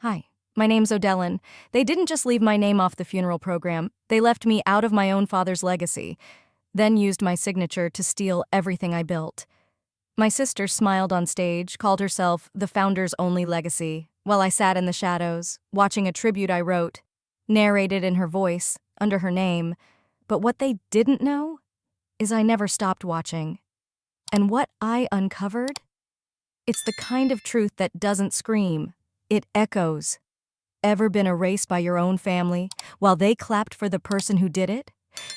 Hi, my name's Odellin. They didn't just leave my name off the funeral program, they left me out of my own father's legacy, then used my signature to steal everything I built. My sister smiled on stage, called herself the founder's only legacy, while I sat in the shadows, watching a tribute I wrote, narrated in her voice, under her name. But what they didn't know is I never stopped watching. And what I uncovered? It's the kind of truth that doesn't scream, it echoes. Ever been erased by your own family while they clapped for the person who did it?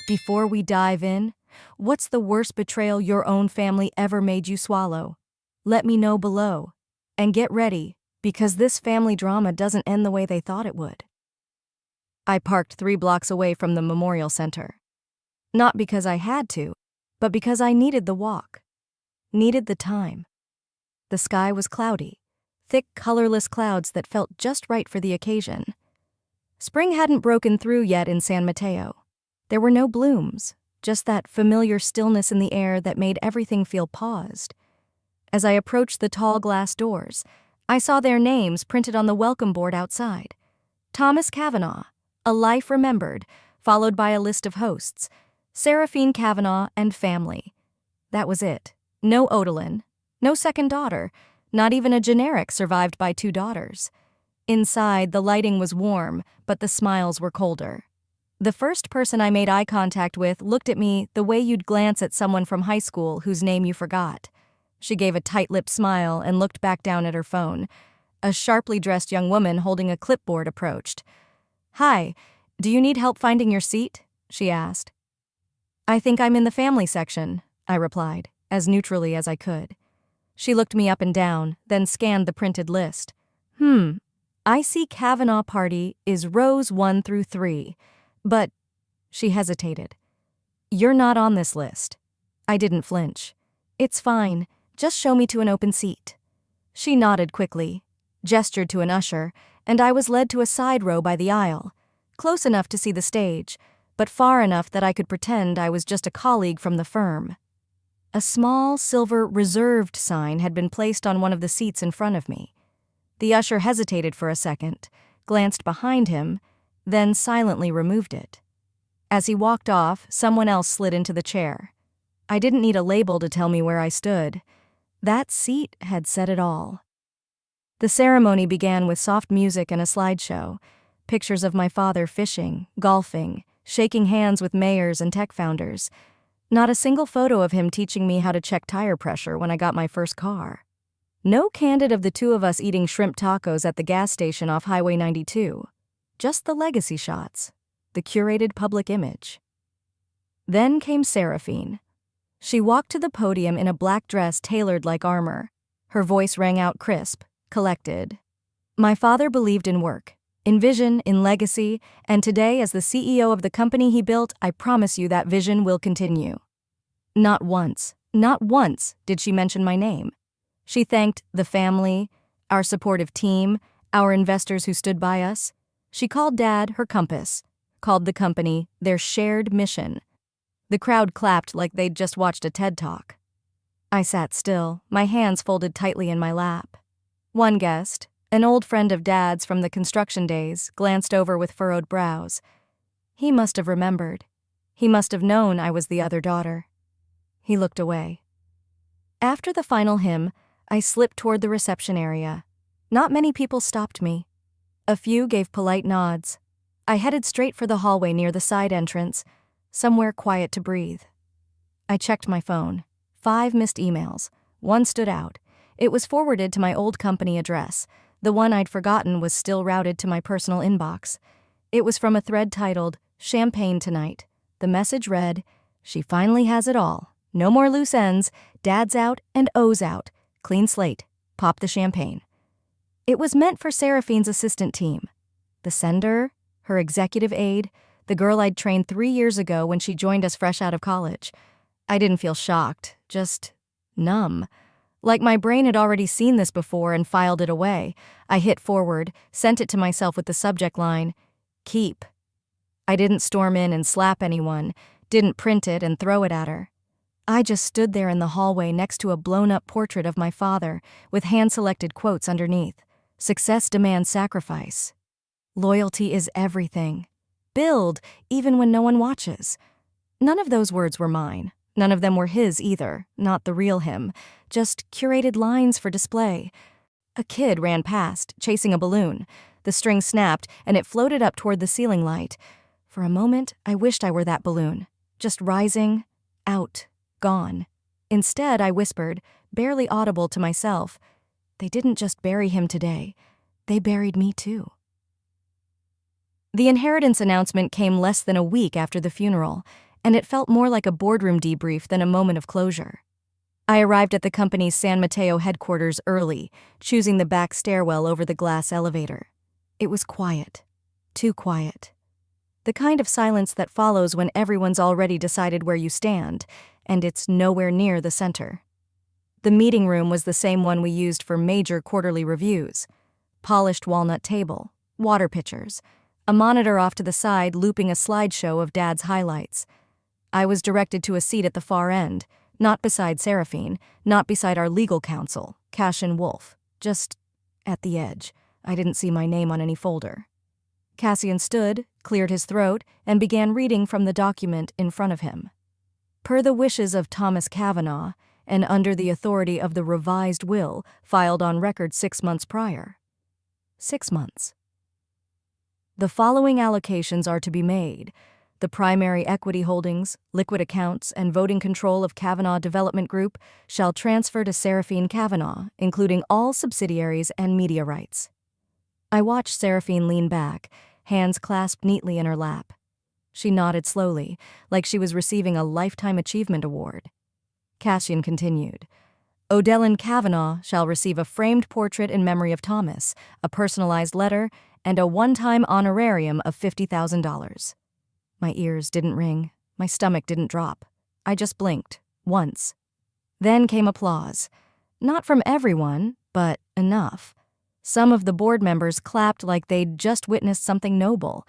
Before we dive in, what's the worst betrayal your own family ever made you swallow? Let me know below. And get ready, because this family drama doesn't end the way they thought it would. I parked 3 blocks away from the memorial center. Not because I had to, but because I needed the walk. Needed the time. The sky was cloudy. Thick, colorless clouds that felt just right for the occasion. Spring hadn't broken through yet in San Mateo. There were no blooms, just that familiar stillness in the air that made everything feel paused. As I approached the tall glass doors, I saw their names printed on the welcome board outside. Thomas Kavanaugh, a life remembered, followed by a list of hosts, Seraphine Kavanaugh and family. That was it. No Odellin, no second daughter, not even a generic survived by 2 daughters. Inside, the lighting was warm, but the smiles were colder. The first person I made eye contact with looked at me the way you'd glance at someone from high school whose name you forgot. She gave a tight-lipped smile and looked back down at her phone. A sharply dressed young woman holding a clipboard approached. "Hi, do you need help finding your seat?" she asked. "I think I'm in the family section," I replied, as neutrally as I could. She looked me up and down, then scanned the printed list. I see Kavanaugh party is rows 1 through 3, but..." She hesitated. "You're not on this list." I didn't flinch. "It's fine, just show me to an open seat." She nodded quickly, gestured to an usher, and I was led to a side row by the aisle, close enough to see the stage, but far enough that I could pretend I was just a colleague from the firm. A small silver "reserved" sign had been placed on one of the seats in front of me. The usher hesitated for a second, glanced behind him, then silently removed it. As he walked off, someone else slid into the chair. I didn't need a label to tell me where I stood. That seat had said it all. The ceremony began with soft music and a slideshow, pictures of my father fishing, golfing, shaking hands with mayors and tech founders. Not a single photo of him teaching me how to check tire pressure when I got my first car. No candid of the 2 of us eating shrimp tacos at the gas station off Highway 92. Just the legacy shots, the curated public image. Then came Seraphine. She walked to the podium in a black dress tailored like armor. Her voice rang out crisp, collected. "My father believed in work, in vision, in legacy, and today as the CEO of the company he built, I promise you that vision will continue." Not once did she mention my name. She thanked the family, our supportive team, our investors who stood by us. She called Dad her compass, called the company their shared mission. The crowd clapped like they'd just watched a TED Talk. I sat still, my hands folded tightly in my lap. One guest, an old friend of Dad's from the construction days, glanced over with furrowed brows. He must have remembered. He must have known I was the other daughter. He looked away. After the final hymn, I slipped toward the reception area. Not many people stopped me. A few gave polite nods. I headed straight for the hallway near the side entrance, somewhere quiet to breathe. I checked my phone. 5 missed emails. One stood out. It was forwarded to my old company address. The one I'd forgotten was still routed to my personal inbox. It was from a thread titled, "Champagne Tonight." The message read, "She finally has it all. No more loose ends. Dad's out and O's out. Clean slate. Pop the champagne." It was meant for Seraphine's assistant team. The sender, her executive aide, the girl I'd trained 3 years ago when she joined us fresh out of college. I didn't feel shocked, just numb. Like my brain had already seen this before and filed it away. I hit forward, sent it to myself with the subject line, "Keep." I didn't storm in and slap anyone, didn't print it and throw it at her. I just stood there in the hallway next to a blown-up portrait of my father with hand-selected quotes underneath. Success demands sacrifice. Loyalty is everything. Build, even when no one watches. None of those words were mine. None of them were his either, not the real him. Just curated lines for display. A kid ran past, chasing a balloon. The string snapped, and it floated up toward the ceiling light. For a moment, I wished I were that balloon. Just rising, out, gone. Instead, I whispered, barely audible to myself, they didn't just bury him today. They buried me too. The inheritance announcement came less than a week after the funeral, and it felt more like a boardroom debrief than a moment of closure. I arrived at the company's San Mateo headquarters early, choosing the back stairwell over the glass elevator. It was quiet. Too quiet. The kind of silence that follows when everyone's already decided where you stand, and it's nowhere near the center. The meeting room was the same one we used for major quarterly reviews. Polished walnut table, water pitchers, a monitor off to the side looping a slideshow of Dad's highlights. I was directed to a seat at the far end, not beside Seraphine, not beside our legal counsel, Cassian Wolf, just at the edge. I didn't see my name on any folder. Cassian stood, cleared his throat, and began reading from the document in front of him. Per the wishes of Thomas Kavanaugh, and under the authority of the revised will filed on record 6 months prior. 6 months. The following allocations are to be made. The primary equity holdings, liquid accounts, and voting control of Kavanaugh Development Group shall transfer to Seraphine Kavanaugh, including all subsidiaries and media rights. I watched Seraphine lean back, hands clasped neatly in her lap. She nodded slowly, like she was receiving a Lifetime Achievement Award. Cassian continued. Odellin Kavanaugh shall receive a framed portrait in memory of Thomas, a personalized letter, and a one-time honorarium of $50,000. My ears didn't ring. My stomach didn't drop. I just blinked, once. Then came applause. Not from everyone, but enough. Some of the board members clapped like they'd just witnessed something noble.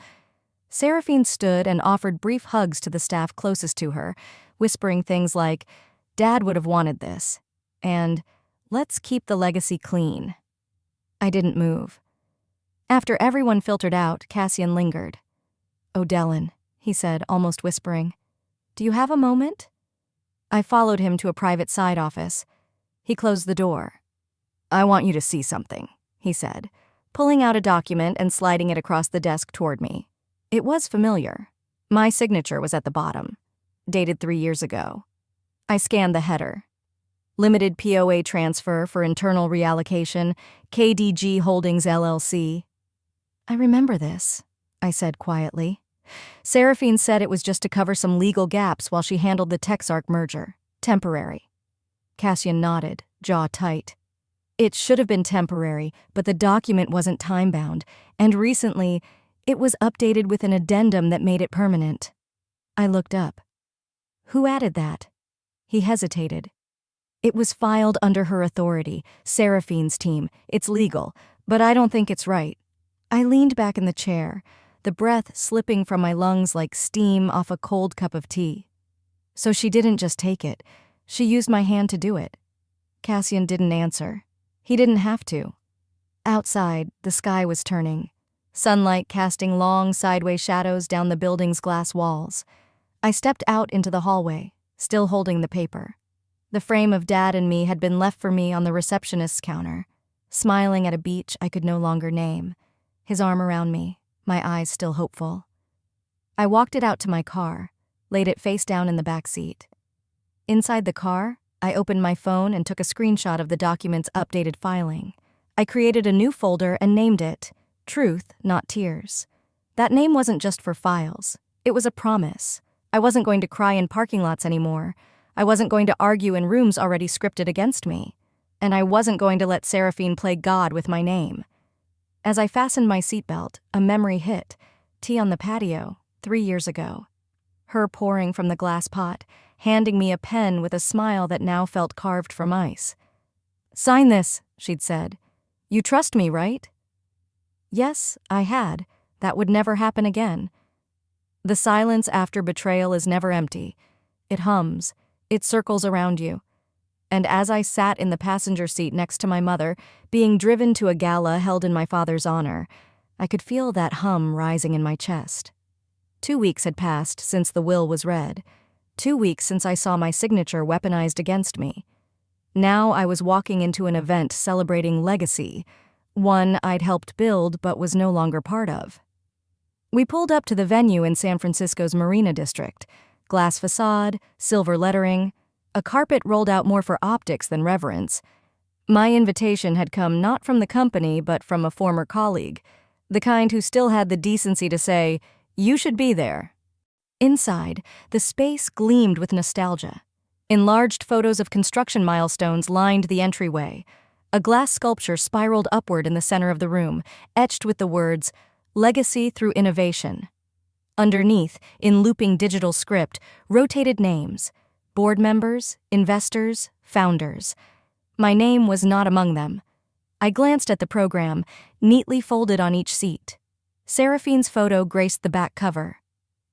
Seraphine stood and offered brief hugs to the staff closest to her, whispering things like, Dad would have wanted this, and let's keep the legacy clean. I didn't move. After everyone filtered out, Cassian lingered. Odellin, he said, almost whispering, do you have a moment? I followed him to a private side office. He closed the door. I want you to see something, he said, pulling out a document and sliding it across the desk toward me. It was familiar. My signature was at the bottom, dated 3 years ago. I scanned the header. Limited POA transfer for internal reallocation, KDG Holdings LLC. I remember this, I said quietly. Seraphine said it was just to cover some legal gaps while she handled the Texark merger. Temporary. Cassian nodded, jaw tight. It should have been temporary, but the document wasn't time-bound, and recently, it was updated with an addendum that made it permanent. I looked up. Who added that? He hesitated. It was filed under her authority, Seraphine's team. It's legal, but I don't think it's right. I leaned back in the chair, the breath slipping from my lungs like steam off a cold cup of tea. So she didn't just take it. She used my hand to do it. Cassian didn't answer. He didn't have to. Outside, the sky was turning, sunlight casting long sideways shadows down the building's glass walls. I stepped out into the hallway, still holding the paper. The frame of Dad and me had been left for me on the receptionist's counter, smiling at a beach I could no longer name, his arm around me, my eyes still hopeful. I walked it out to my car, laid it face down in the back seat. Inside the car, I opened my phone and took a screenshot of the document's updated filing. I created a new folder and named it Truth, Not Tears. That name wasn't just for files. It was a promise. I wasn't going to cry in parking lots anymore. I wasn't going to argue in rooms already scripted against me. And I wasn't going to let Seraphine play God with my name. As I fastened my seatbelt, a memory hit. Tea on the patio, 3 years ago. Her pouring from the glass pot, handing me a pen with a smile that now felt carved from ice. Sign this, she'd said. You trust me, right? Yes, I had. That would never happen again. The silence after betrayal is never empty. It hums. It circles around you. and as I sat in the passenger seat next to my mother, being driven to a gala held in my father's honor, I could feel that hum rising in my chest. 2 weeks had passed since the will was read. 2 weeks since I saw my signature weaponized against me. Now I was walking into an event celebrating legacy, one I'd helped build but was no longer part of. We pulled up to the venue in San Francisco's Marina District. Glass facade, silver lettering, a carpet rolled out more for optics than reverence. My invitation had come not from the company but from a former colleague, the kind who still had the decency to say, "You should be there." Inside, the space gleamed with nostalgia. Enlarged photos of construction milestones lined the entryway. A glass sculpture spiraled upward in the center of the room, etched with the words, "Legacy through Innovation." Underneath, in looping digital script, rotated names: board members, investors, founders. My name was not among them. I glanced at the program, neatly folded on each seat. Seraphine's photo graced the back cover.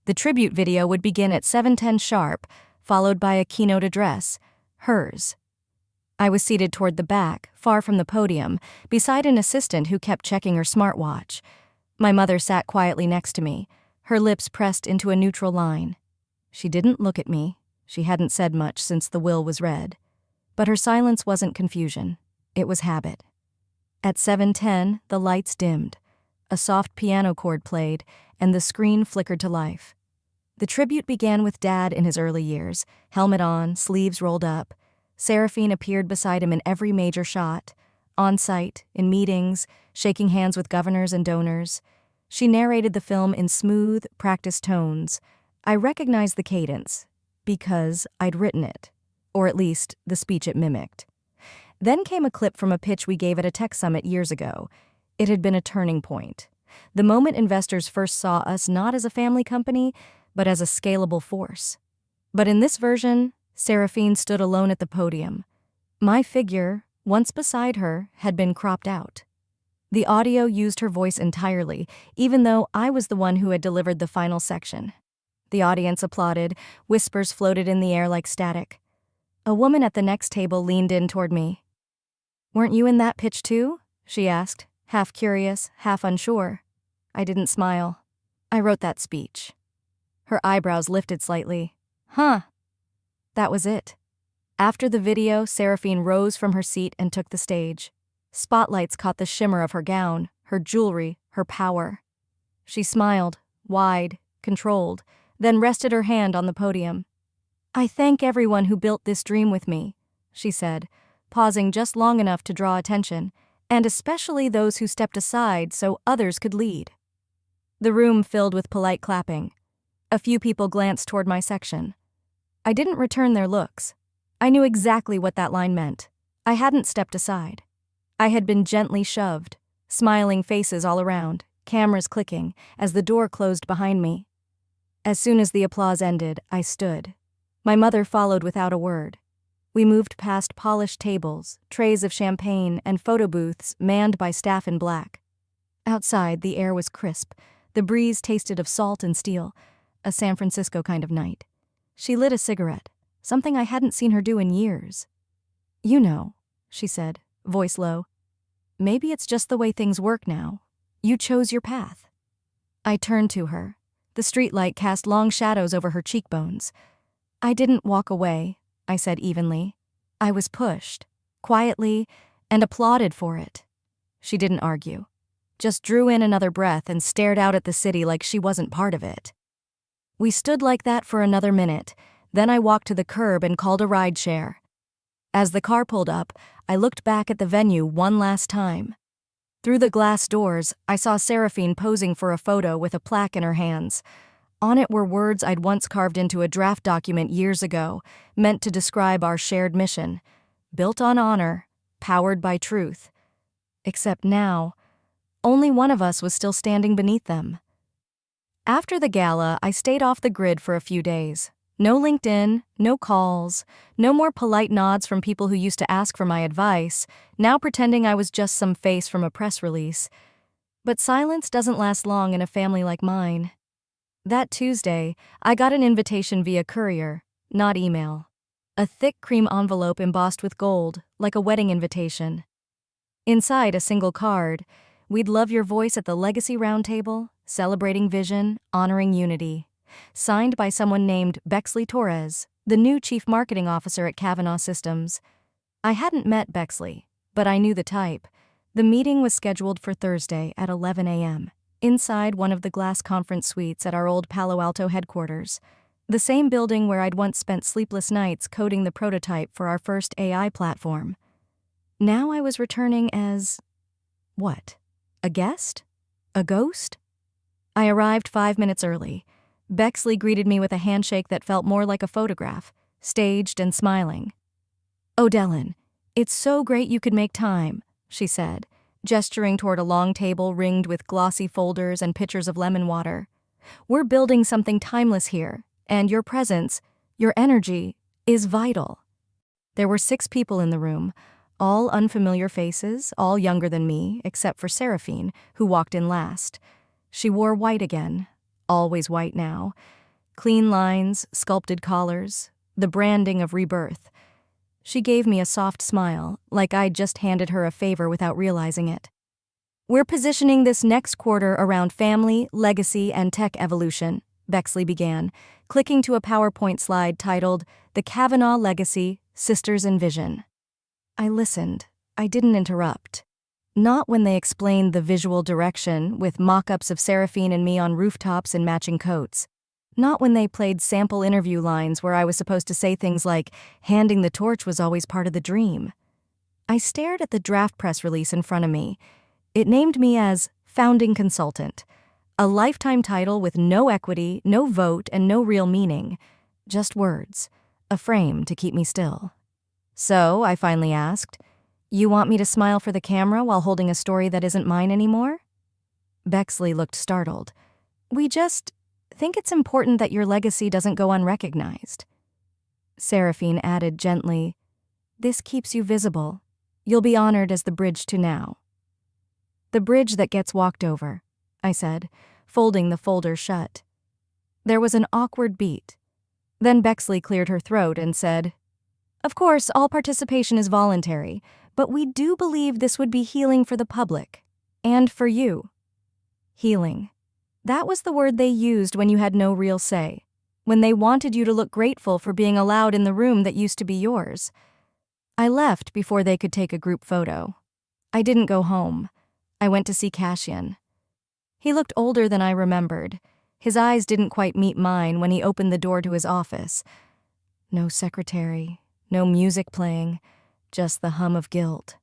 The tribute video would begin at 7:10 sharp, followed by a keynote address, hers. I was seated toward the back, far from the podium, beside an assistant who kept checking her smartwatch. My mother sat quietly next to me, her lips pressed into a neutral line. She didn't look at me. She hadn't said much since the will was read. But her silence wasn't confusion. It was habit. At 7:10, the lights dimmed. A soft piano chord played, and the screen flickered to life. The tribute began with Dad in his early years, helmet on, sleeves rolled up. Seraphine appeared beside him in every major shot, on site, in meetings, shaking hands with governors and donors. She narrated the film in smooth, practiced tones. I recognized the cadence, because I'd written it, or at least the speech it mimicked. Then came a clip from a pitch we gave at a tech summit years ago. It had been a turning point. The moment investors first saw us not as a family company, but as a scalable force. But in this version, Seraphine stood alone at the podium. My figure, once beside her, had been cropped out. The audio used her voice entirely, even though I was the one who had delivered the final section. The audience applauded, whispers floated in the air like static. A woman at the next table leaned in toward me. "Weren't you in that pitch too?" she asked, half curious, half unsure. I didn't smile. "I wrote that speech." Her eyebrows lifted slightly. "Huh." That was it. After the video, Seraphine rose from her seat and took the stage. Spotlights caught the shimmer of her gown, her jewelry, her power. She smiled, wide, controlled, then rested her hand on the podium. "I thank everyone who built this dream with me," she said, pausing just long enough to draw attention, "and especially those who stepped aside so others could lead." The room filled with polite clapping. A few people glanced toward my section. I didn't return their looks. I knew exactly what that line meant. I hadn't stepped aside. I had been gently shoved, smiling faces all around, cameras clicking, as the door closed behind me. As soon as the applause ended, I stood. My mother followed without a word. We moved past polished tables, trays of champagne, and photo booths manned by staff in black. Outside, the air was crisp. The breeze tasted of salt and steel, a San Francisco kind of night. She lit a cigarette, something I hadn't seen her do in years. "You know," she said, voice low. "Maybe it's just the way things work now. You chose your path." I turned to her. The streetlight cast long shadows over her cheekbones. "I didn't walk away," I said evenly. "I was pushed, quietly, and applauded for it." She didn't argue, just drew in another breath and stared out at the city like she wasn't part of it. We stood like that for another minute, then I walked to the curb and called a rideshare. As the car pulled up, I looked back at the venue one last time. Through the glass doors, I saw Seraphine posing for a photo with a plaque in her hands. On it were words I'd once carved into a draft document years ago, meant to describe our shared mission. Built on honor, powered by truth. Except now, only one of us was still standing beneath them. After the gala, I stayed off the grid for a few days. No LinkedIn, no calls, no more polite nods from people who used to ask for my advice, now pretending I was just some face from a press release. But silence doesn't last long in a family like mine. That Tuesday, I got an invitation via courier, not email. A thick cream envelope embossed with gold, like a wedding invitation. Inside a single card, "We'd love your voice at the Legacy Roundtable, celebrating vision, honoring unity." Signed by someone named Bexley Torres, the new chief marketing officer at Kavanaugh Systems. I hadn't met Bexley, but I knew the type. The meeting was scheduled for Thursday at 11 a.m., inside one of the glass conference suites at our old Palo Alto headquarters, the same building where I'd once spent sleepless nights coding the prototype for our first AI platform. Now I was returning as... what? A guest? A ghost? I arrived 5 minutes early. Bexley greeted me with a handshake that felt more like a photograph, staged and smiling. "Oh, Dylan, it's so great you could make time," she said, gesturing toward a long table ringed with glossy folders and pitchers of lemon water. "We're building something timeless here, and your presence, your energy, is vital." There were 6 people in the room, all unfamiliar faces, all younger than me, except for Seraphine, who walked in last. She wore white again, always white now. Clean lines, sculpted collars, the branding of rebirth. She gave me a soft smile, like I'd just handed her a favor without realizing it. "We're positioning this next quarter around family, legacy, and tech evolution," Bexley began, clicking to a PowerPoint slide titled, "The Kavanaugh Legacy, Sisters in Vision." I listened. I didn't interrupt. Not when they explained the visual direction, with mock-ups of Seraphine and me on rooftops in matching coats. Not when they played sample interview lines where I was supposed to say things like, "handing the torch was always part of the dream." I stared at the draft press release in front of me. It named me as founding consultant, a lifetime title with no equity, no vote, and no real meaning. Just words, a frame to keep me still. "So," I finally asked, "you want me to smile for the camera while holding a story that isn't mine anymore?" Bexley looked startled. "We just think it's important that your legacy doesn't go unrecognized." Seraphine added gently, "This keeps you visible. You'll be honored as the bridge to now." "The bridge that gets walked over," I said, folding the folder shut. There was an awkward beat. Then Bexley cleared her throat and said, "Of course, all participation is voluntary, but we do believe this would be healing for the public. And for you." Healing. That was the word they used when you had no real say, when they wanted you to look grateful for being allowed in the room that used to be yours. I left before they could take a group photo. I didn't go home. I went to see Cassian. He looked older than I remembered. His eyes didn't quite meet mine when he opened the door to his office. No secretary, no music playing, just the hum of guilt.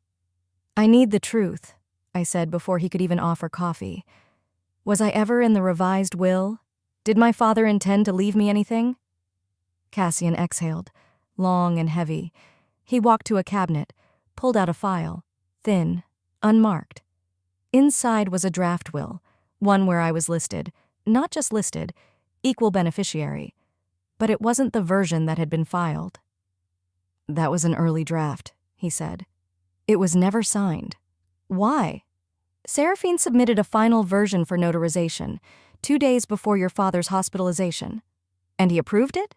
"I need the truth," I said before he could even offer coffee. "Was I ever in the revised will? Did my father intend to leave me anything?" Cassian exhaled, long and heavy. He walked to a cabinet, pulled out a file, thin, unmarked. Inside was a draft will, one where I was listed, not just listed, equal beneficiary. But it wasn't the version that had been filed. "That was an early draft," he said. "It was never signed." "Why?" "Seraphine submitted a final version for notarization 2 days before your father's hospitalization." "And he approved it?"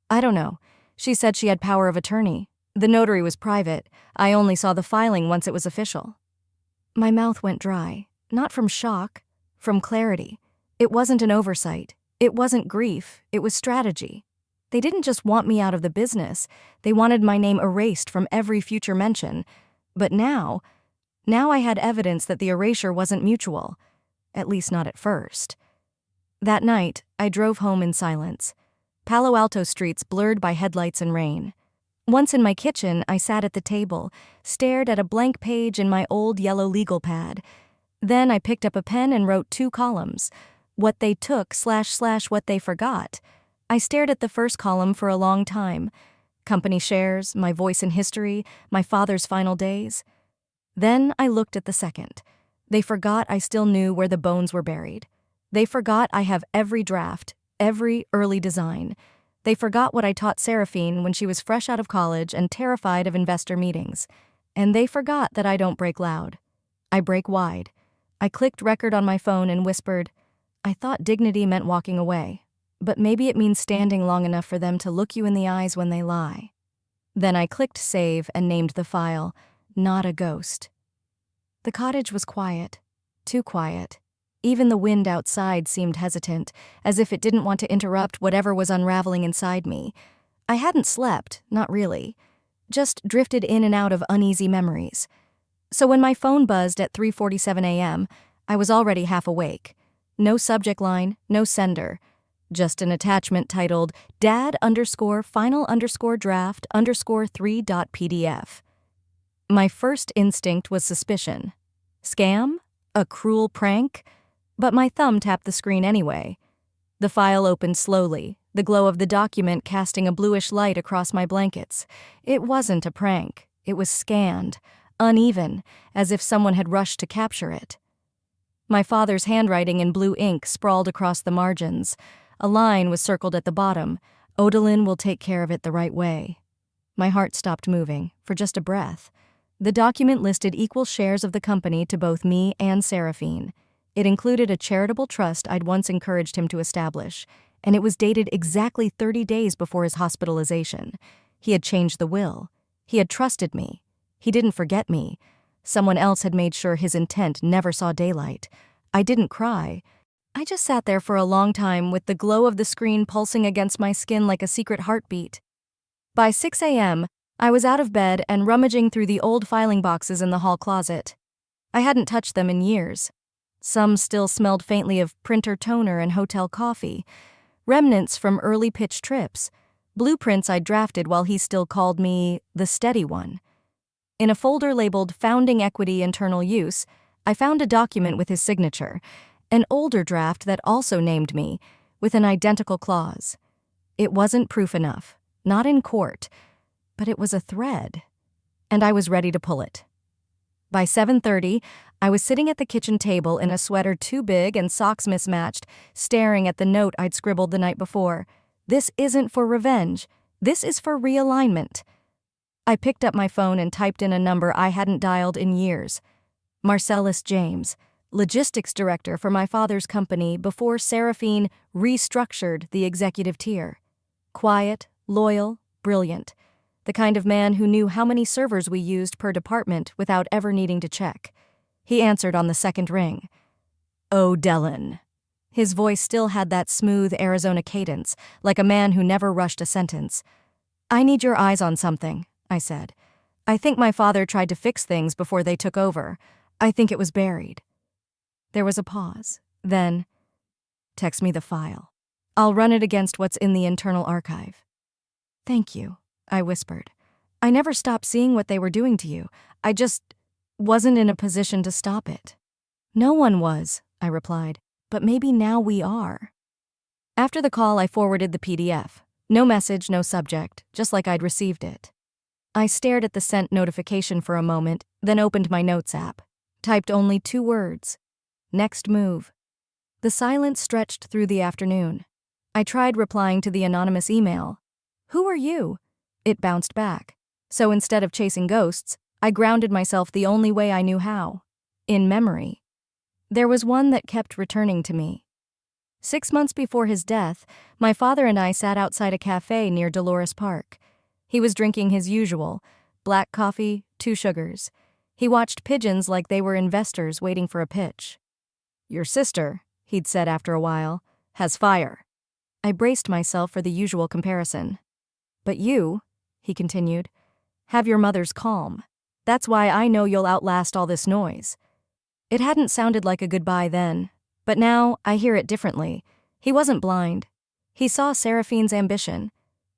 "I don't know. She said she had power of attorney. The notary was private. I only saw the filing once it was official." My mouth went dry, not from shock, from clarity. It wasn't an oversight. It wasn't grief. It was strategy. They didn't just want me out of the business. They wanted my name erased from every future mention. But now I had evidence that the erasure wasn't mutual. At least not at first. That night, I drove home in silence. Palo Alto streets blurred by headlights and rain. Once in my kitchen, I sat at the table, stared at a blank page in my old yellow legal pad. Then I picked up a pen and wrote 2 columns. What they took / what they forgot. I stared at the first column for a long time. Company shares, my voice in history, my father's final days. Then I looked at the second. They forgot I still knew where the bones were buried. They forgot I have every draft, every early design. They forgot what I taught Seraphine when she was fresh out of college and terrified of investor meetings. And they forgot that I don't break loud. I break wide. I clicked record on my phone and whispered, "I thought dignity meant walking away, but maybe it means standing long enough for them to look you in the eyes when they lie." Then I clicked save and named the file, Not a Ghost. The cottage was quiet. Too quiet. Even the wind outside seemed hesitant, as if it didn't want to interrupt whatever was unraveling inside me. I hadn't slept, not really. Just drifted in and out of uneasy memories. So when my phone buzzed at 3:47 a.m., I was already half awake. No subject line, no sender. Just an attachment titled dad_final_draft_3.pdf. My first instinct was suspicion. Scam? A cruel prank? But my thumb tapped the screen anyway. The file opened slowly, the glow of the document casting a bluish light across my blankets. It wasn't a prank. It was scanned, uneven, as if someone had rushed to capture it. My father's handwriting in blue ink sprawled across the margins. A line was circled at the bottom. Odalyn will take care of it the right way. My heart stopped moving, for just a breath. The document listed equal shares of the company to both me and Seraphine. It included a charitable trust I'd once encouraged him to establish, and it was dated exactly 30 days before his hospitalization. He had changed the will. He had trusted me. He didn't forget me. Someone else had made sure his intent never saw daylight. I didn't cry. I just sat there for a long time with the glow of the screen pulsing against my skin like a secret heartbeat. By 6 a.m., I was out of bed and rummaging through the old filing boxes in the hall closet. I hadn't touched them in years. Some still smelled faintly of printer toner and hotel coffee, remnants from early pitch trips, blueprints I'd drafted while he still called me the steady one. In a folder labeled Founding Equity Internal Use, I found a document with his signature, an older draft that also named me, with an identical clause. It wasn't proof enough, not in court, but it was a thread, and I was ready to pull it. By 7:30, I was sitting at the kitchen table in a sweater too big and socks mismatched, staring at the note I'd scribbled the night before. This isn't for revenge. This is for realignment. I picked up my phone and typed in a number I hadn't dialed in years. Marcellus James, logistics director for my father's company before Seraphine restructured the executive tier. Quiet, loyal, brilliant. The kind of man who knew how many servers we used per department without ever needing to check. He answered on the second ring. Odalyn. His voice still had that smooth Arizona cadence, like a man who never rushed a sentence. I need your eyes on something, I said. I think my father tried to fix things before they took over. I think it was buried. There was a pause. Then, text me the file. I'll run it against what's in the internal archive. Thank you, I whispered. I never stopped seeing what they were doing to you. I just wasn't in a position to stop it. No one was, I replied, but maybe now we are. After the call, I forwarded the PDF. No message, no subject, just like I'd received it. I stared at the sent notification for a moment, then opened my notes app. Typed only 2 words. Next move. The silence stretched through the afternoon. I tried replying to the anonymous email. Who are you? It bounced back. So instead of chasing ghosts, I grounded myself the only way I knew how. In memory. There was one that kept returning to me. 6 months before his death, my father and I sat outside a cafe near Dolores Park. He was drinking his usual, black coffee, 2 sugars. He watched pigeons like they were investors waiting for a pitch. Your sister, he'd said after a while, has fire. I braced myself for the usual comparison. But you, he continued, have your mother's calm. That's why I know you'll outlast all this noise. It hadn't sounded like a goodbye then, but now I hear it differently. He wasn't blind. He saw Seraphine's ambition,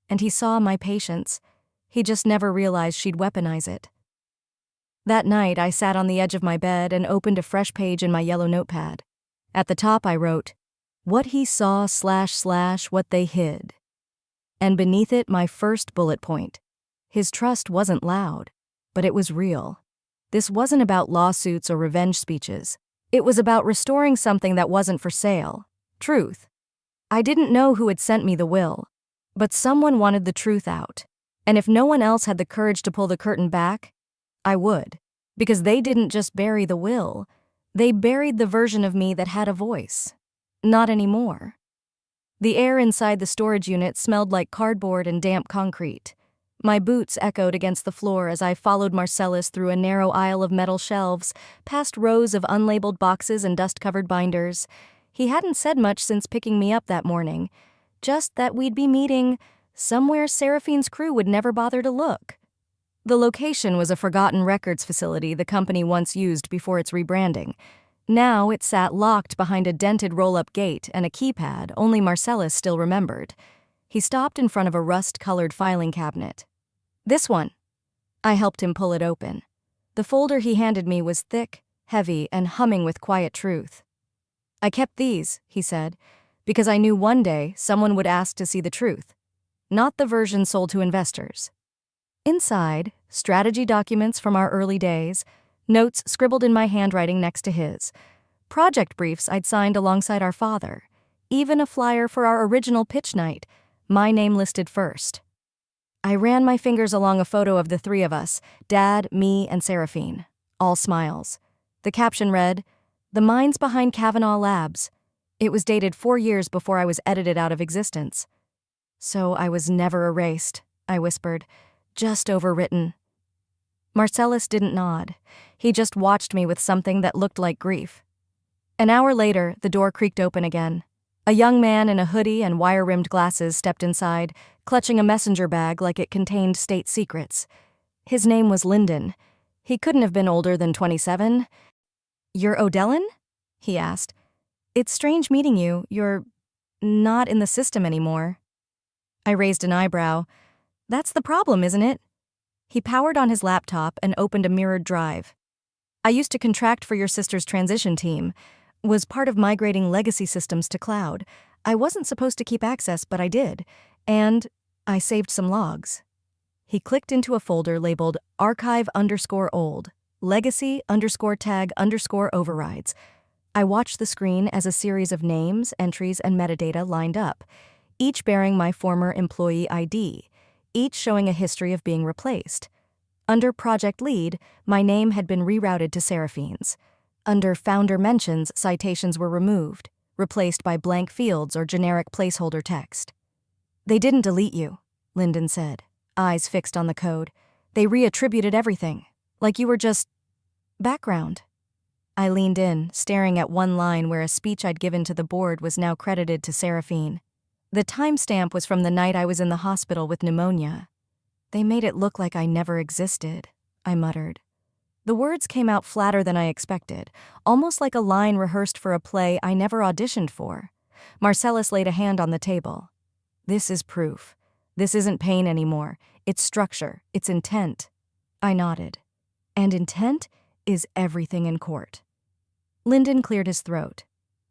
and he saw my patience. He just never realized she'd weaponize it. That night, I sat on the edge of my bed and opened a fresh page in my yellow notepad. At the top, I wrote, what he saw / what they hid. And beneath it, my first bullet point. His trust wasn't loud, but it was real. This wasn't about lawsuits or revenge speeches. It was about restoring something that wasn't for sale. Truth. I didn't know who had sent me the will, but someone wanted the truth out. And if no one else had the courage to pull the curtain back, I would. Because they didn't just bury the will. They buried the version of me that had a voice. Not anymore. The air inside the storage unit smelled like cardboard and damp concrete. My boots echoed against the floor as I followed Marcellus through a narrow aisle of metal shelves, past rows of unlabeled boxes and dust-covered binders. He hadn't said much since picking me up that morning, just that we'd be meeting somewhere Seraphine's crew would never bother to look. The location was a forgotten records facility the company once used before its rebranding. Now it sat locked behind a dented roll-up gate and a keypad only Marcellus still remembered. He stopped in front of a rust-colored filing cabinet. "This one." I helped him pull it open. The folder he handed me was thick, heavy, and humming with quiet truth. "I kept these," he said, "because I knew one day someone would ask to see the truth, not the version sold to investors." Inside, strategy documents from our early days, notes scribbled in my handwriting next to his, project briefs I'd signed alongside our father, even a flyer for our original pitch night, my name listed first. I ran my fingers along a photo of the three of us, Dad, me, and Seraphine, all smiles. The caption read, "The minds behind Kavanaugh Labs." It was dated 4 years before I was edited out of existence. "So I was never erased," I whispered, "just overwritten." Marcellus didn't nod. He just watched me with something that looked like grief. An hour later, the door creaked open again. A young man in a hoodie and wire-rimmed glasses stepped inside, clutching a messenger bag like it contained state secrets. His name was Lyndon. He couldn't have been older than 27. "You're O'Dellin?" he asked. "It's strange meeting you. You're not in the system anymore." I raised an eyebrow. "That's the problem, isn't it?" He powered on his laptop and opened a mirrored drive. "I used to contract for your sister's transition team. Was part of migrating legacy systems to cloud. I wasn't supposed to keep access, but I did. And I saved some logs." He clicked into a folder labeled archive_old, legacy_tag_overrides. I watched the screen as a series of names, entries, and metadata lined up, each bearing my former employee ID, each showing a history of being replaced. Under Project Lead, my name had been rerouted to Seraphine's. Under Founder Mentions, citations were removed, replaced by blank fields or generic placeholder text. "They didn't delete you," Lyndon said, eyes fixed on the code. "They reattributed everything, like you were just background." I leaned in, staring at one line where a speech I'd given to the board was now credited to Seraphine. The timestamp was from the night I was in the hospital with pneumonia. "They made it look like I never existed," I muttered. The words came out flatter than I expected, almost like a line rehearsed for a play I never auditioned for. Marcellus laid a hand on the table. "This is proof. This isn't pain anymore. It's structure. It's intent." I nodded. "And intent is everything in court." Lyndon cleared his throat.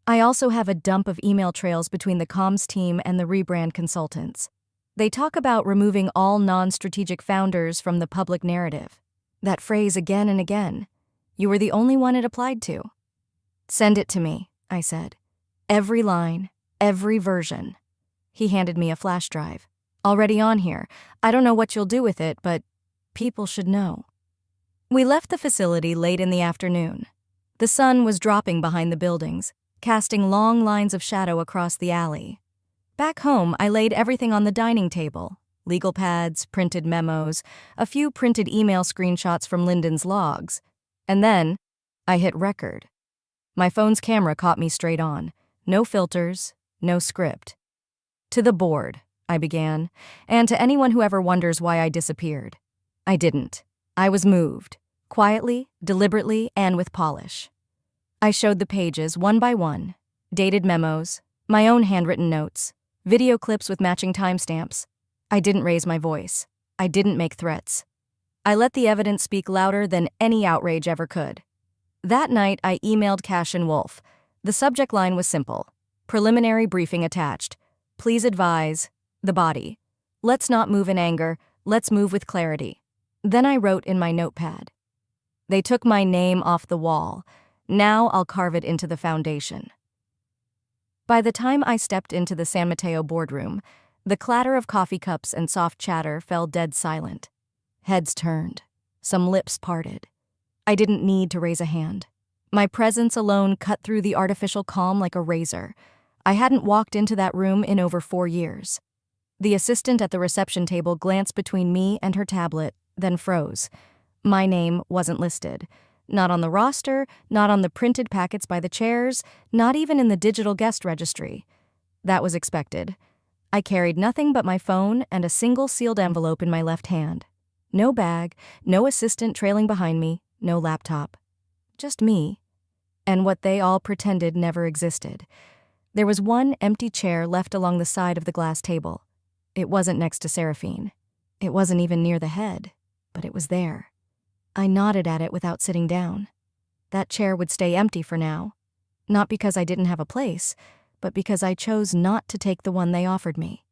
"I also have a dump of email trails between the comms team and the rebrand consultants. They talk about removing all non-strategic founders from the public narrative. That phrase again and again. You were the only one it applied to." "Send it to me," I said. "Every line, every version." He handed me a flash drive. "Already on here. I don't know what you'll do with it, but people should know." We left the facility late in the afternoon. The sun was dropping behind the buildings, casting long lines of shadow across the alley. Back home, I laid everything on the dining table. Legal pads, printed memos, a few printed email screenshots from Lyndon's logs. And then, I hit record. My phone's camera caught me straight on. No filters, no script. "To the board," I began, "and to anyone who ever wonders why I disappeared. I didn't. I was moved. Quietly, deliberately, and with polish." I showed the pages one by one, dated memos, my own handwritten notes, video clips with matching timestamps. I didn't raise my voice. I didn't make threats. I let the evidence speak louder than any outrage ever could. That night, I emailed Cash and Wolf. The subject line was simple. Preliminary briefing attached. Please advise the body. Let's not move in anger. Let's move with clarity. Then I wrote in my notepad. They took my name off the wall. Now I'll carve it into the foundation. By the time I stepped into the San Mateo boardroom, the clatter of coffee cups and soft chatter fell dead silent. Heads turned. Some lips parted. I didn't need to raise a hand. My presence alone cut through the artificial calm like a razor. I hadn't walked into that room in over 4 years. The assistant at the reception table glanced between me and her tablet, then froze. My name wasn't listed. Not on the roster, not on the printed packets by the chairs, not even in the digital guest registry. That was expected. I carried nothing but my phone and a single sealed envelope in my left hand. No bag, no assistant trailing behind me, no laptop. Just me. And what they all pretended never existed. There was one empty chair left along the side of the glass table. It wasn't next to Seraphine. It wasn't even near the head, but it was there. I nodded at it without sitting down. That chair would stay empty for now. Not because I didn't have a place, but because I chose not to take the one they offered me.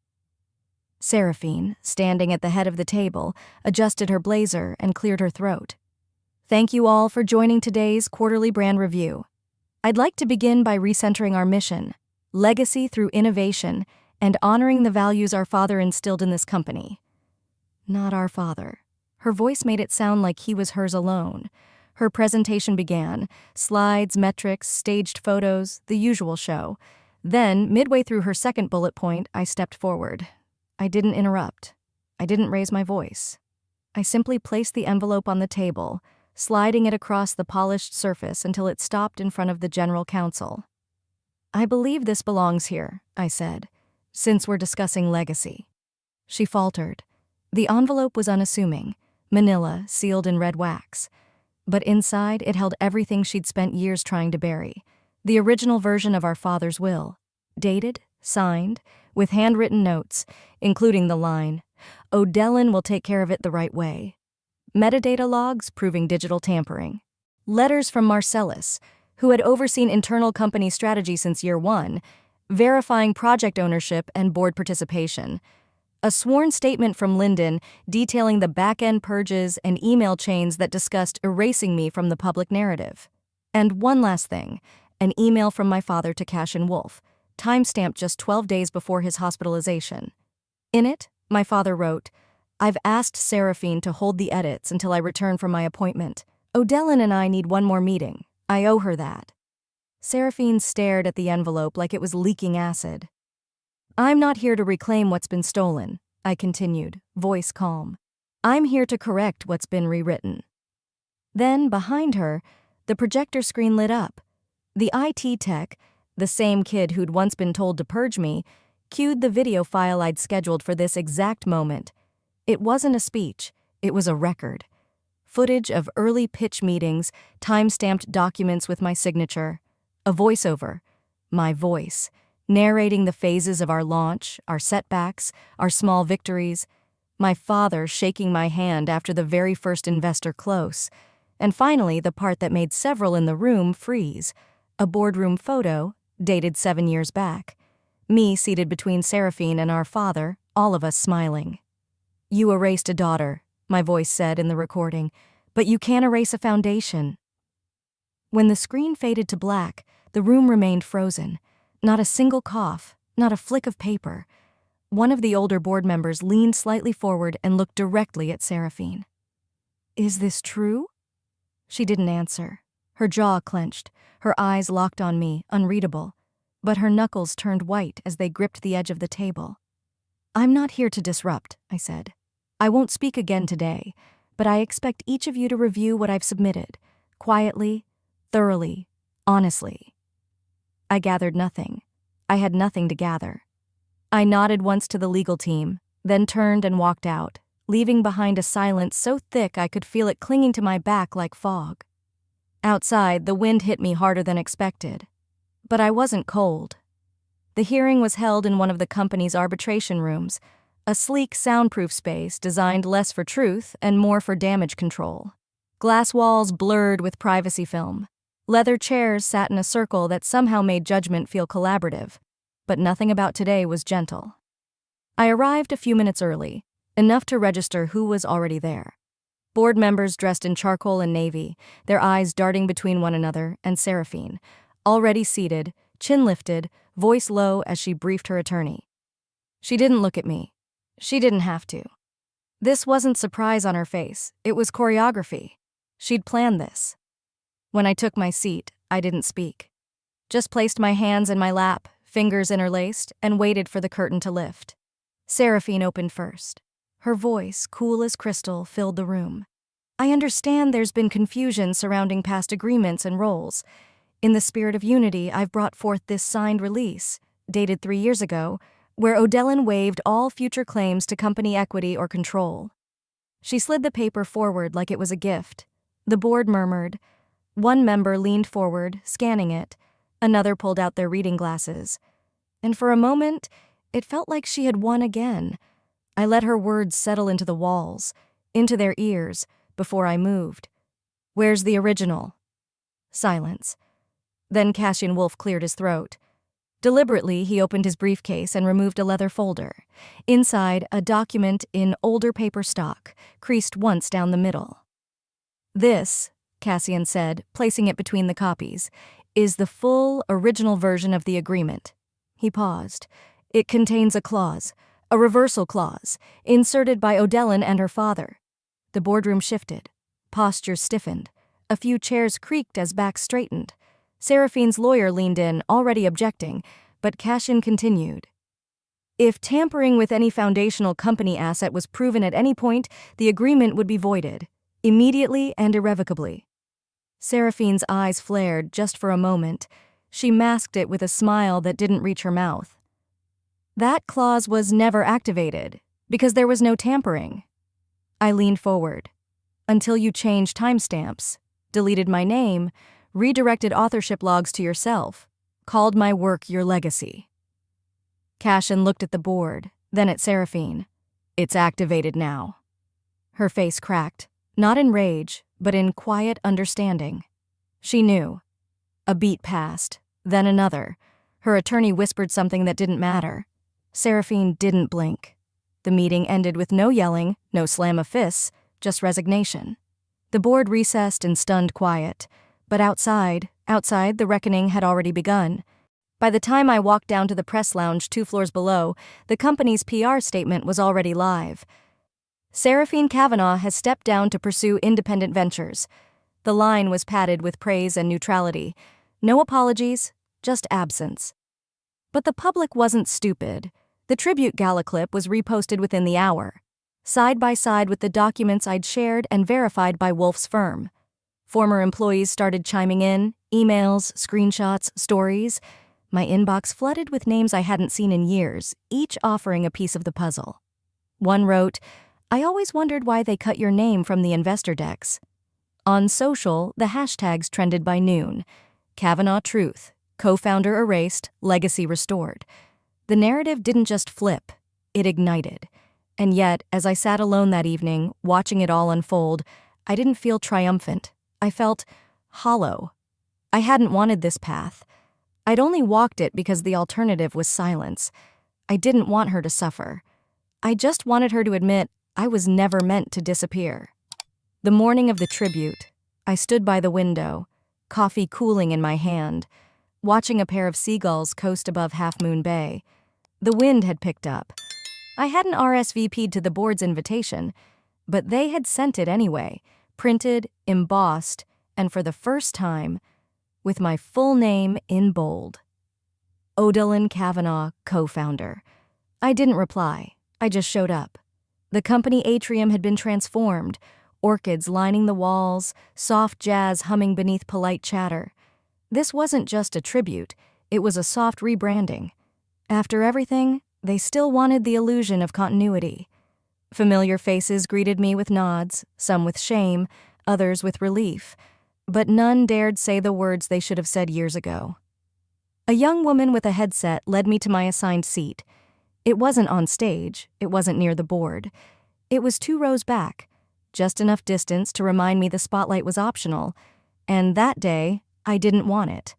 Seraphine, standing at the head of the table, adjusted her blazer and cleared her throat. Thank you all for joining today's quarterly brand review. I'd like to begin by recentering our mission, legacy through innovation, and honoring the values our father instilled in this company. Not our father. Her voice made it sound like he was hers alone. Her presentation began, slides, metrics, staged photos, the usual show. Then, midway through her second bullet point, I stepped forward. I didn't interrupt. I didn't raise my voice. I simply placed the envelope on the table, sliding it across the polished surface until it stopped in front of the general counsel. I believe this belongs here, I said, since we're discussing legacy. She faltered. The envelope was unassuming, manila sealed in red wax. But inside, it held everything she'd spent years trying to bury. The original version of our father's will, dated, signed, with handwritten notes, including the line, "O'Dellin will take care of it the right way." Metadata logs proving digital tampering. Letters from Marcellus, who had overseen internal company strategy since year one, verifying project ownership and board participation. A sworn statement from Lyndon detailing the back-end purges and email chains that discussed erasing me from the public narrative. And one last thing, an email from my father to Cash and Wolf, timestamped just 12 days before his hospitalization. In it, my father wrote, "I've asked Seraphine to hold the edits until I return from my appointment. O'Dellin and I need one more meeting. I owe her that." Seraphine stared at the envelope like it was leaking acid. "I'm not here to reclaim what's been stolen," I continued, voice calm. "I'm here to correct what's been rewritten." Then, behind her, the projector screen lit up. The IT tech, the same kid who'd once been told to purge me, cued the video file I'd scheduled for this exact moment. It wasn't a speech, it was a record. Footage of early pitch meetings, time-stamped documents with my signature. A voiceover, my voice, narrating the phases of our launch, our setbacks, our small victories. My father shaking my hand after the very first investor close. And finally, the part that made several in the room freeze. A boardroom photo, dated 7 years back. Me seated between Seraphine and our father, all of us smiling. "You erased a daughter," my voice said in the recording, "but you can't erase a foundation." When the screen faded to black, the room remained frozen. Not a single cough, not a flick of paper. One of the older board members leaned slightly forward and looked directly at Seraphine. "Is this true?" She didn't answer. Her jaw clenched, her eyes locked on me, unreadable. But her knuckles turned white as they gripped the edge of the table. "I'm not here to disrupt," I said. "I won't speak again today, but I expect each of you to review what I've submitted, quietly, thoroughly, honestly." I gathered nothing. I had nothing to gather. I nodded once to the legal team, then turned and walked out, leaving behind a silence so thick I could feel it clinging to my back like fog. Outside, the wind hit me harder than expected. But I wasn't cold. The hearing was held in one of the company's arbitration rooms, a sleek, soundproof space designed less for truth and more for damage control. Glass walls blurred with privacy film. Leather chairs sat in a circle that somehow made judgment feel collaborative, but nothing about today was gentle. I arrived a few minutes early, enough to register who was already there. Board members dressed in charcoal and navy, their eyes darting between one another, and Seraphine, already seated, chin lifted, voice low as she briefed her attorney. She didn't look at me. She didn't have to. This wasn't surprise on her face, it was choreography. She'd planned this. When I took my seat, I didn't speak. Just placed my hands in my lap, fingers interlaced, and waited for the curtain to lift. Seraphine opened first. Her voice, cool as crystal, filled the room. I understand there's been confusion surrounding past agreements and roles. In the spirit of unity, I've brought forth this signed release, dated 3 years ago, where O'Dellin waived all future claims to company equity or control. She slid the paper forward like it was a gift. The board murmured. One member leaned forward, scanning it. Another pulled out their reading glasses. And for a moment, it felt like she had won again. I let her words settle into the walls, into their ears, before I moved. Where's the original? Silence. Then Cassian Wolf cleared his throat. Deliberately, he opened his briefcase and removed a leather folder. Inside, a document in older paper stock, creased once down the middle. This, Cassian said, placing it between the copies, is the full, original version of the agreement. He paused. It contains a clause, a reversal clause, inserted by O'Dellin and her father. The boardroom shifted. Postures stiffened. A few chairs creaked as backs straightened. Seraphine's lawyer leaned in, already objecting, but Cassian continued. If tampering with any foundational company asset was proven at any point, the agreement would be voided, immediately and irrevocably. Seraphine's eyes flared just for a moment. She masked it with a smile that didn't reach her mouth. That clause was never activated, because there was no tampering. I leaned forward. Until you changed timestamps, deleted my name, redirected authorship logs to yourself, called my work your legacy. Cassian looked at the board, then at Seraphine. It's activated now. Her face cracked, not in rage, but in quiet understanding. She knew. A beat passed, then another. Her attorney whispered something that didn't matter. Seraphine didn't blink. The meeting ended with no yelling, no slam of fists, just resignation. The board recessed in stunned quiet. But outside, the reckoning had already begun. By the time I walked down to the press lounge 2 floors below, the company's PR statement was already live. Seraphine Kavanaugh has stepped down to pursue independent ventures. The line was padded with praise and neutrality. No apologies, just absence. But the public wasn't stupid. The tribute gala clip was reposted within the hour, side by side with the documents I'd shared and verified by Wolf's firm. Former employees started chiming in, emails, screenshots, stories. My inbox flooded with names I hadn't seen in years, each offering a piece of the puzzle. One wrote, I always wondered why they cut your name from the investor decks. On social, the hashtags trended by noon. Kavanaugh Truth, co-founder erased, legacy restored. The narrative didn't just flip, it ignited. And yet, as I sat alone that evening, watching it all unfold, I didn't feel triumphant. I felt hollow. I hadn't wanted this path. I'd only walked it because the alternative was silence. I didn't want her to suffer. I just wanted her to admit I was never meant to disappear. The morning of the tribute, I stood by the window, coffee cooling in my hand, watching a pair of seagulls coast above Half Moon Bay. The wind had picked up. I hadn't RSVP'd to the board's invitation, but they had sent it anyway, printed, embossed, and for the first time, with my full name in bold. O'Dellin Kavanaugh, co-founder. I didn't reply. I just showed up. The company atrium had been transformed, orchids lining the walls, soft jazz humming beneath polite chatter. This wasn't just a tribute, it was a soft rebranding. After everything, they still wanted the illusion of continuity. Familiar faces greeted me with nods, some with shame, others with relief, but none dared say the words they should have said years ago. A young woman with a headset led me to my assigned seat. It wasn't on stage, it wasn't near the board. It was 2 rows back, just enough distance to remind me the spotlight was optional, and that day, I didn't want it.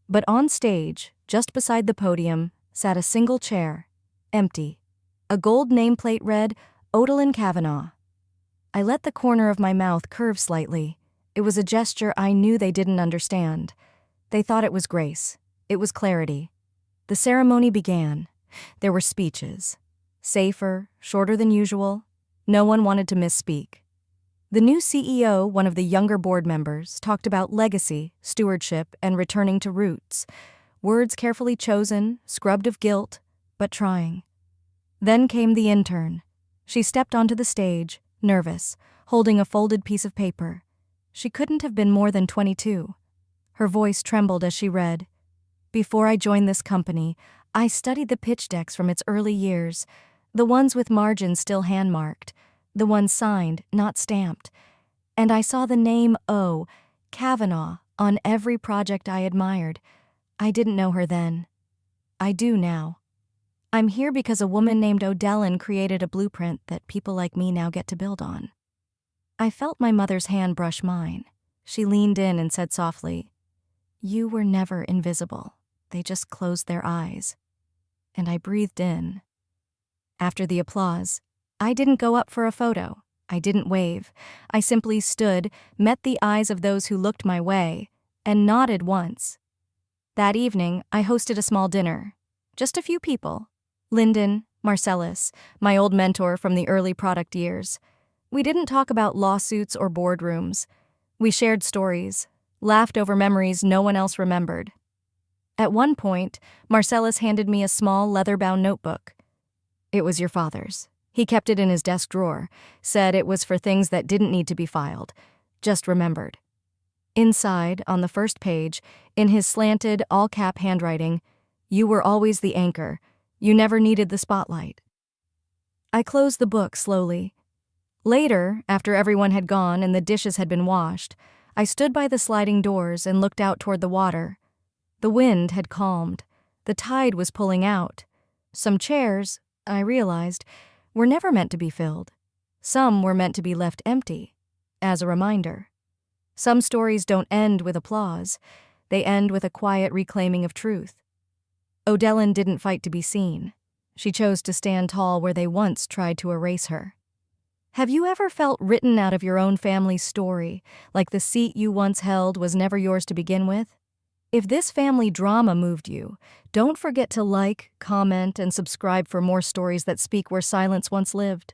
But on stage, just beside the podium, sat a single chair, empty. A gold nameplate read, O'Dellin Kavanaugh. I let the corner of my mouth curve slightly. It was a gesture I knew they didn't understand. They thought it was grace. It was clarity. The ceremony began. There were speeches. Safer, shorter than usual. No one wanted to misspeak. The new CEO, one of the younger board members, talked about legacy, stewardship, and returning to roots. Words carefully chosen, scrubbed of guilt, but trying. Then came the intern. She stepped onto the stage, nervous, holding a folded piece of paper. She couldn't have been more than 22. Her voice trembled as she read, "Before I joined this company, I studied the pitch decks from its early years, the ones with margins still hand-marked, the ones signed, not stamped. And I saw the name O, Kavanaugh, on every project I admired. I didn't know her then. I do now. I'm here because a woman named O'Dellin created a blueprint that people like me now get to build on." I felt my mother's hand brush mine. She leaned in and said softly, "You were never invisible. They just closed their eyes." And I breathed in. After the applause, I didn't go up for a photo. I didn't wave. I simply stood, met the eyes of those who looked my way, and nodded once. That evening, I hosted a small dinner. Just a few people. Lyndon, Marcellus, my old mentor from the early product years. We didn't talk about lawsuits or boardrooms. We shared stories, laughed over memories no one else remembered. At one point, Marcellus handed me a small leather-bound notebook. "It was your father's. He kept it in his desk drawer, said it was for things that didn't need to be filed, just remembered." Inside, on the first page, in his slanted, all-cap handwriting, "You were always the anchor. You never needed the spotlight." I closed the book slowly. Later, after everyone had gone and the dishes had been washed, I stood by the sliding doors and looked out toward the water. The wind had calmed. The tide was pulling out. Some chairs, I realized, were never meant to be filled. Some were meant to be left empty, as a reminder. Some stories don't end with applause. They end with a quiet reclaiming of truth. O'Dellin didn't fight to be seen. She chose to stand tall where they once tried to erase her. Have you ever felt written out of your own family's story, like the seat you once held was never yours to begin with? If this family drama moved you, don't forget to like, comment, and subscribe for more stories that speak where silence once lived.